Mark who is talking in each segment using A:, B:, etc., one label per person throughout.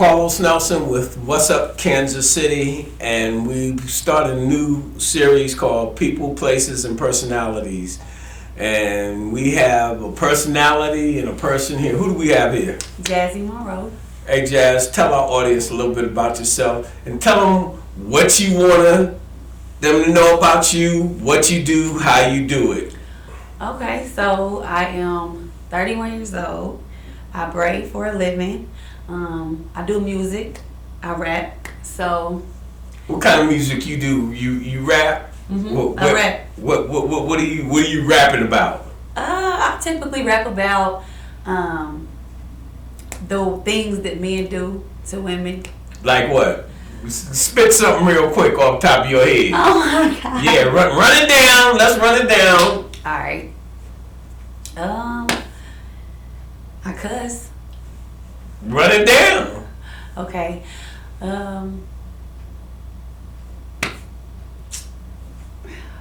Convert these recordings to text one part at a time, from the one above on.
A: Carlos Nelson with What's Up Kansas City, and we started a new series called People, Places, and Personalities. And we have a personality and a person here. Who do we have here?
B: Jasmine Monroe.
A: Hey Jazz, tell our audience a little bit about yourself and tell them what you want them to know about you, what you do, how you do it.
B: Okay, so I am 31 years old. I braid for a living. I do music. I rap. So.
A: What kind of music you do? You rap?
B: Mm-hmm. I rap.
A: What are you rapping about?
B: I typically rap about the things that men do to women.
A: Like what? Spit something real quick off the top of your head.
B: Oh my God.
A: Yeah, run it down. Let's run it down.
B: All right. I cuss.
A: Run it down.
B: Okay.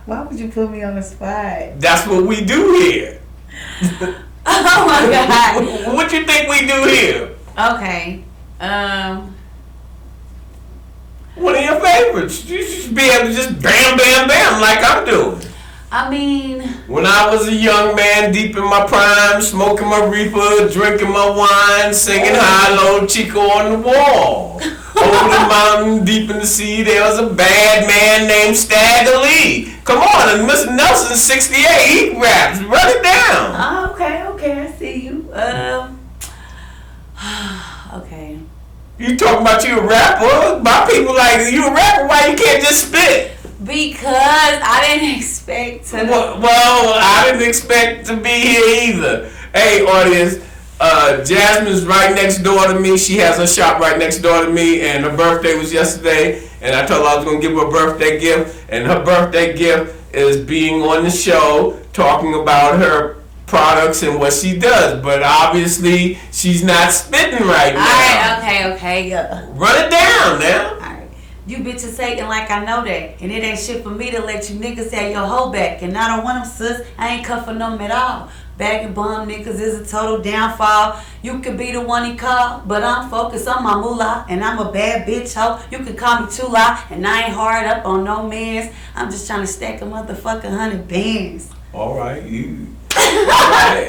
B: Why would you put me on the spot?
A: That's what we do here.
B: Oh my God.
A: What you think we do here?
B: Okay.
A: One of your favorites. You should be able to just bam, bam, bam like I'm doing.
B: I mean,
A: when I was a young man, deep in my prime, smoking my reefer, drinking my wine, singing high, low, Chico on the wall. Over the mountain, deep in the sea, there was a bad man named Stagger Lee. Come on, and Mr. Nelson, 68, he raps. Run it down.
B: Okay, I see you. Okay.
A: You talking about you a rapper? My people like, you a rapper, why you can't just spit?
B: Because I didn't expect to.
A: Well, I didn't expect to be here either. Hey, audience, Jasmine's right next door to me. She has a shop right next door to me, and her birthday was yesterday. And I told her I was going to give her a birthday gift. And her birthday gift is being on the show, talking about her products and what she does. But obviously, she's not spitting right now.
B: All right, okay.
A: Run it down now.
B: You bitches say it like I know that. And it ain't shit for me to let you niggas have your hoe back. And I don't want them, sis. I ain't cuffing them at all. Bagging bum niggas is a total downfall. You could be the one he called, but I'm focused on my moolah. And I'm a bad bitch hoe. You can call me Chula. And I ain't hard up on no mans. I'm just trying to stack a motherfucking 100 bands.
A: All right,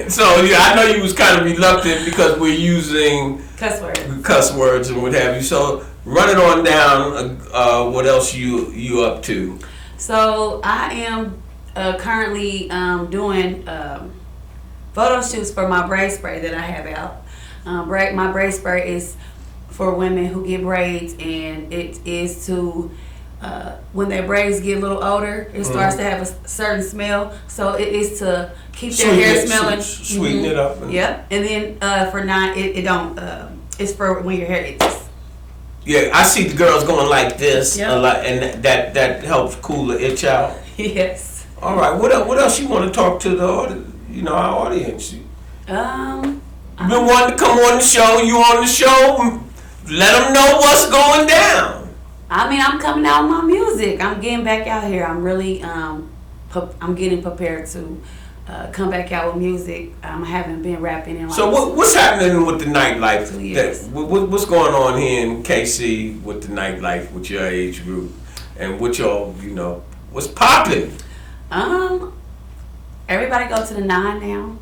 A: So yeah, I know you was kind of reluctant because we're using cuss words and what have you. So run it on down. What else you up to?
B: So I am currently doing photo shoots for my braid spray that I have out. My braid spray is for women who get braids, and it is to when their braids get a little older, it starts to have a certain smell. So it is to keep their hair smelling.
A: Sweeten it up.
B: Yep. And then for not, it don't. It's for when your hair itches.
A: Yeah, I see the girls going like this a lot, and that helps cool the itch out.
B: Yes.
A: All right. What else you want to talk to our audience? You've been wanting to come on the show. You on the show? Let them know what's going down.
B: I mean, I'm coming out with my music. I'm getting back out here. I'm really, I'm getting prepared to come back out with music. I haven't been rapping in like.
A: So what's happening with the nightlife?
B: 2 years.
A: What's going on here in KC with the nightlife with your age group and what y'all, what's popping?
B: Everybody go to the 9 now.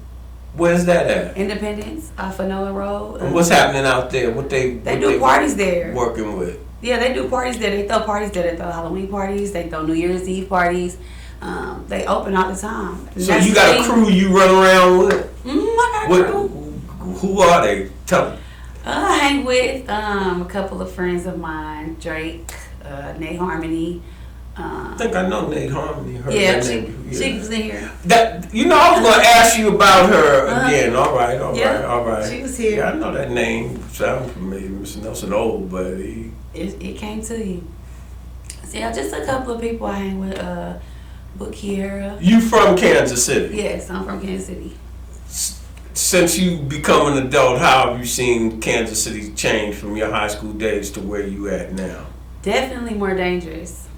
A: Where's that at?
B: Independence off of Nolan Road.
A: And what's happening out there? What they
B: do parties there.
A: Working with.
B: Yeah, they do parties there. They throw parties there. They throw Halloween parties. They throw New Year's Eve parties. They open all the time.
A: So you got a crew you run around with?
B: I got a crew.
A: Who are they? Tell me.
B: I hang with a couple of friends of mine. Drake, Nate Harmony.
A: I think I know Nate Harmony.
B: She was in here.
A: I was going to ask you about her again. All right.
B: She was here.
A: Yeah, I know that name. Sounds familiar. Mr. Nelson old, but
B: it came to you. So yeah, just a couple of people I hang with. Kiera.
A: You from Kansas City?
B: Yes, I'm from Kansas City.
A: Since you become an adult, how have you seen Kansas City change from your high school days to where you at now?
B: Definitely more dangerous.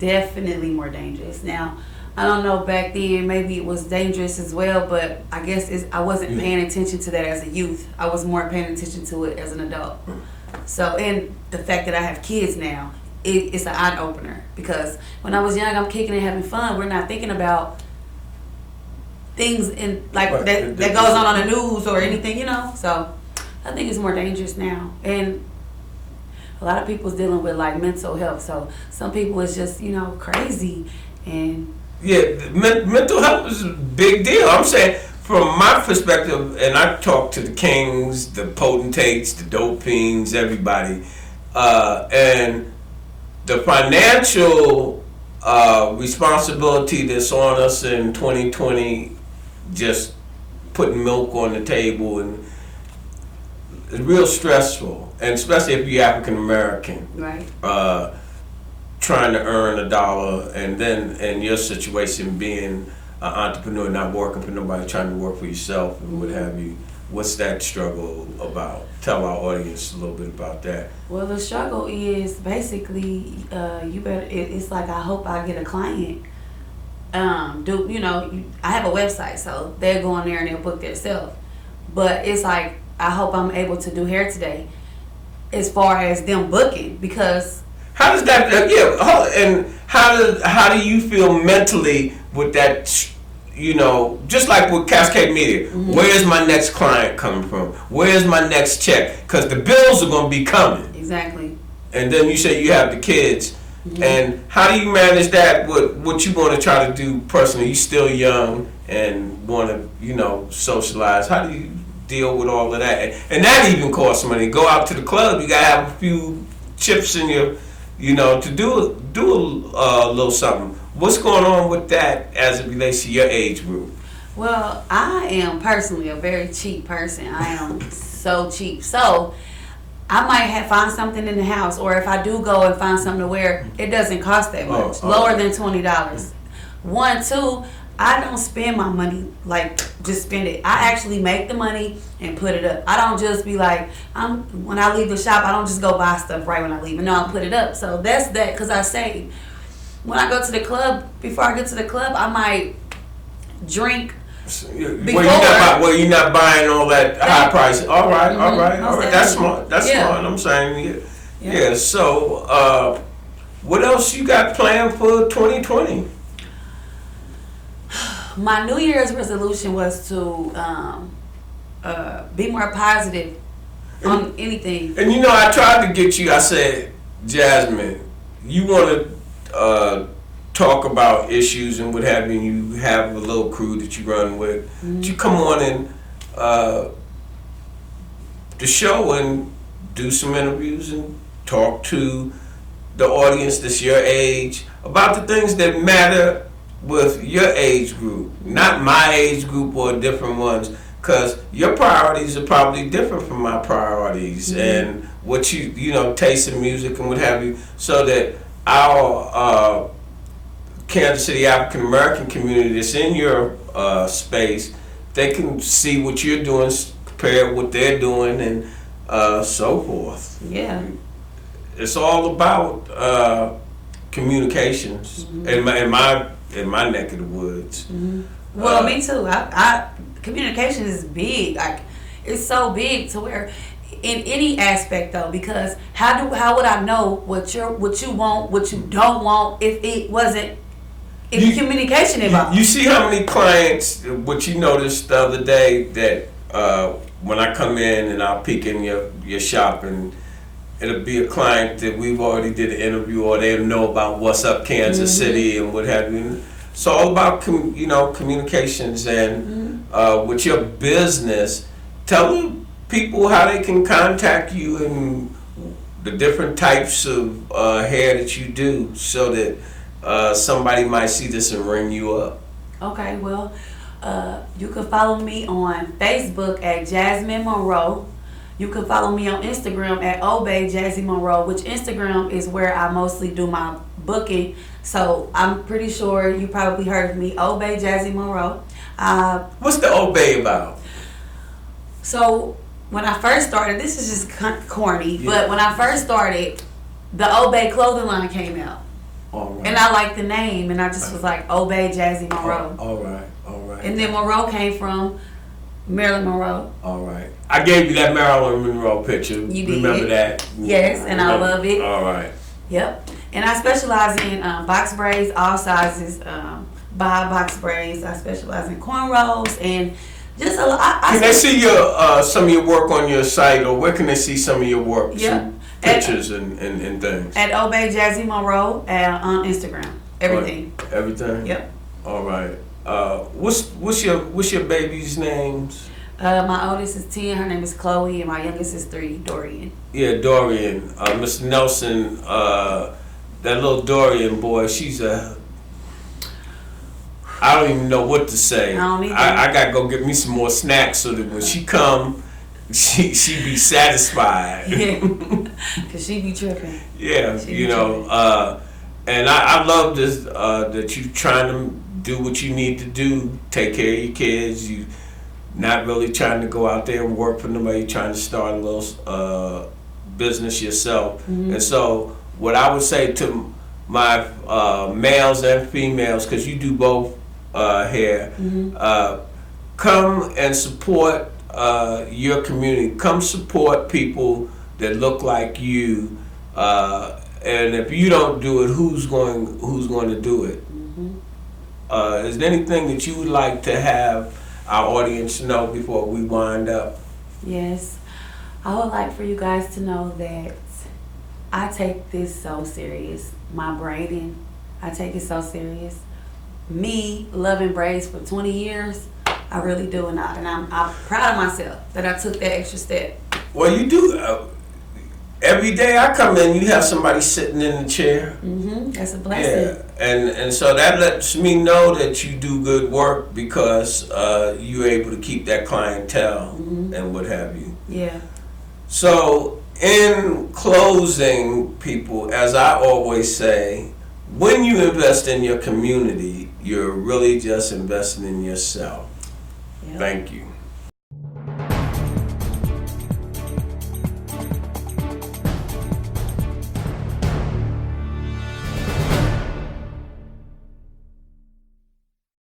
B: Now, I don't know, back then maybe it was dangerous as well, but I guess I wasn't paying attention to that as a youth. I was more paying attention to it as an adult. So, and the fact that I have kids now, it's an eye opener, because when I was young, I'm kicking and having fun. We're not thinking about things in like
A: Right.
B: that goes on the news or anything, you know. So I think it's more dangerous now, and a lot of people's dealing with like mental health. So some people is just, you know, crazy. And
A: Yeah, mental health is a big deal. I'm saying, from my perspective, and I talk to the kings, the potentates, the dope fiends, everybody, and the financial responsibility that's on us in 2020, just putting milk on the table, and it's real stressful, and especially if you're African American.
B: right.
A: Trying to earn a dollar, and then in your situation being an entrepreneur, not working for nobody, trying to work for yourself and what have you. What's that struggle about? Tell our audience a little bit about that.
B: Well, the struggle is basically you better. It's like, I hope I get a client. I have a website, so they'll go on there and they'll book themselves. But it's like, I hope I'm able to do hair today, as far as them booking, because
A: How does that? And how do you feel mentally with that? You know, just like with Cascade Media, where's my next client coming from? Where's my next check? Because the bills are going to be coming.
B: exactly.
A: And then you say you have the kids. And how do you manage that with what you want to try to do personally? You're still young and want to, you know, socialize. How do you deal with all of that? And that even costs money. Go out to the club, you got to have a few chips in your, you know, to do a little something. What's going on with that as it relates to your age group?
B: Well, I am personally a very cheap person. I am so cheap. So I might find something in the house, or if I do go and find something to wear, it doesn't cost that much. Lower than $20. 1, 2, I don't spend my money like just spend it. I actually make the money and put it up. I don't just be like, when I leave the shop, I don't just go buy stuff right when I leave. No, I put it up. So that's that, because I save. When I go to the club, before I get to the club, I might drink.
A: Well, you're not buying all that high price. All right. That's smart. That's smart. I'm saying, yeah. So, what else you got planned for 2020?
B: My New Year's resolution was to be more positive on anything.
A: And you know, I tried to get you. I said, Jasmine, you want to talk about issues and what have you. You have a little crew that you run with. You come on and the show and do some interviews and talk to the audience that's your age about the things that matter with your age group, not my age group or different ones, because your priorities are probably different from my priorities, and what you know, taste in music and what have you, so that our Kansas City African American community that's in your space, they can see what you're doing, compare what they're doing, and so forth.
B: Yeah.
A: It's all about communications in my neck of the woods.
B: Well, me too. I communication is big. Like, it's so big to where, in any aspect though, because how would I know what you want, what you don't want, if it wasn't communication involved?
A: You see how many clients? What you noticed the other day, that when I come in and I'll peek in your shop, and it'll be a client that we've already did an interview, or they know about what's up Kansas City and what have you. It's all about communications, and with your business, tell the people how they can contact you and the different types of hair that you do, so that somebody might see this and ring you up.
B: Okay, well, you can follow me on Facebook at Jasmine Monroe. You can follow me on Instagram at Obey Jazzy Monroe, which Instagram is where I mostly do my booking. So I'm pretty sure you probably heard of me, Obey Jazzy Monroe.
A: What's the Obey about?
B: So when I first started, this is just corny, but when I first started, the Obey clothing line came out.
A: All right.
B: And I liked the name, and I just was like, Obey Jazzy Monroe.
A: All right.
B: And then Monroe came from Marilyn Monroe.
A: All right. I gave you that Marilyn Monroe picture.
B: You did.
A: Remember that?
B: Yes, and I love it.
A: All right.
B: Yep. And I specialize in box braids, all sizes, box braids. I specialize in cornrows and just a lot.
A: Can they see your some of your work on your site, or where can they see some of your work?
B: Yep.
A: Some pictures and things.
B: At Obey Jasmine Monroe on Instagram. Everything.
A: Right. Everything.
B: Yep.
A: All right. What's your baby's names?
B: My oldest is 10. Her name is Chloe, and my youngest is 3, Dorian.
A: Yeah, Dorian. Mr. Nelson. That little Dorian boy. I don't even know what to say.
B: I don't either.
A: I gotta go get me some more snacks so that when she come, she be satisfied.
B: Yeah, cause she be tripping.
A: Yeah, and I love this that you trying to do what you need to do, take care of your kids. You not really trying to go out there and work for nobody. You're trying to start a little business yourself.
B: Mm-hmm.
A: And so, what I would say to my males and females, because you do both here,
B: Mm-hmm.
A: come and support your community. Come support people that look like you. And if you don't do it, who's going to do it?
B: Mm-hmm.
A: Is there anything that you would like to have our audience know before we wind up?
B: Yes, I would like for you guys to know that I take this so serious. My braiding, I take it so serious. Me loving braids for 20 years, I really do, and I'm proud of myself that I took that extra step.
A: Well, you do. Every day I come in, you have somebody sitting in the chair.
B: Mm-hmm. That's a blessing.
A: Yeah, and so that lets me know that you do good work because you're able to keep that clientele and what have you.
B: Yeah.
A: So in closing, people, as I always say, when you invest in your community, you're really just investing in yourself.
B: Yep.
A: Thank you.